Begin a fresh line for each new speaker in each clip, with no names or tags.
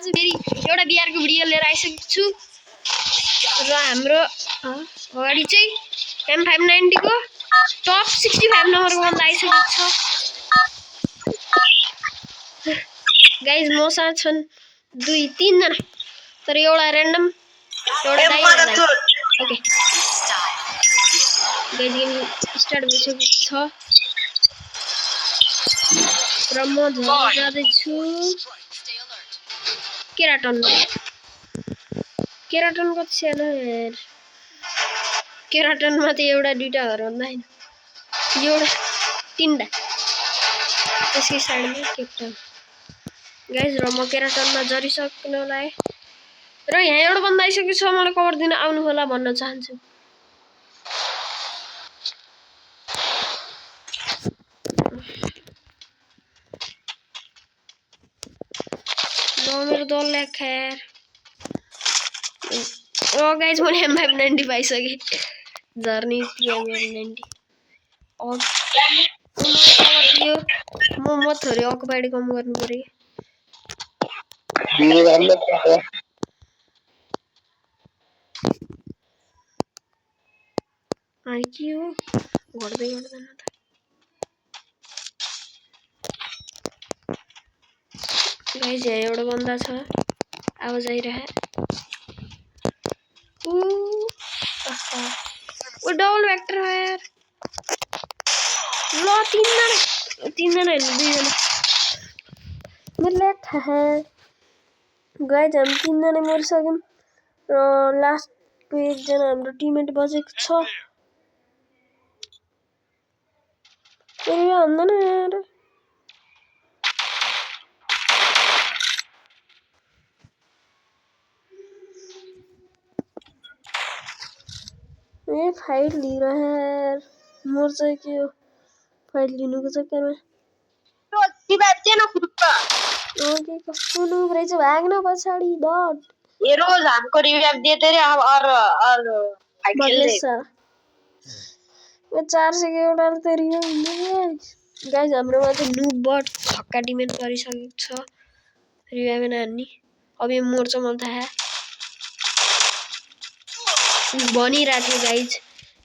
फेरि एउटा बिहारको भिडियो लिएर आइसकेको छु र हाम्रो अगाडि चाहिँ M590 को टप 65 नम्बरको बन्दा आइसकेको छ गाइज मसँग छन् 2-3 जना तर एउटा र्यान्डम एउटा दाइ ओके गाइज गेम स्टार्ट भइसकेको छ र म जाँदैछु केराटन कति सानो यार केराटनमा त एउटा दुईटा घर भन्दा हैन एउटा तीनटा त्यसकै साइडमा केपटाउन गाइज र म केराटनमा झरिसक्न लागे र यहाँ एउटा बन्दा आइसकेको छ मलाई कभर दिन आउनु होला भन्न चाहन्छु मेरो दल ल्याक खैर गाइज मैले M590 पाइसकेँ झर्नी M590 म थोरै अकुपाइड कम गर्नु पर्यो के हो घट्दै गर्दैन त गाइज यहाँ एउटा बन्दा छ आवाज आइरहे ओ डबल वेक्टर हो यार ल तीन जना हैन 2 जना मिलेट है गाइज हम 3 जना मरिसक्यौं र लास्टको एकजना हाम्रो टिममेट बचेको छ भन्दैन यार फाइट लिइरहे यार मोर चाहिँ के हो फाइट लिनुको चक्करमा ओके कस्तो नुब रहेछ भाग्न पछाडि बट
ये रोज हमको रिवाइव देते रहे हम और फाइट खेल रहे
मैं 4 से के एउटा त रिवाइव हुँदैन गाइज हाम्रोमा चाहिँ नुब बट छक्का टिमेट परिसकेको छ रिवाइव नान्नी अब यो मोर्छ मलाई थाहा भनिरहेको थियो गाइज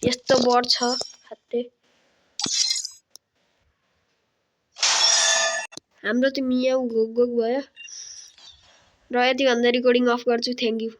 यस्तो बट छ हत्ते हाम्रो त मियाउ घोक भयो र यति भन्दा रेकर्डिङ अफ गर्छु थ्यांक यू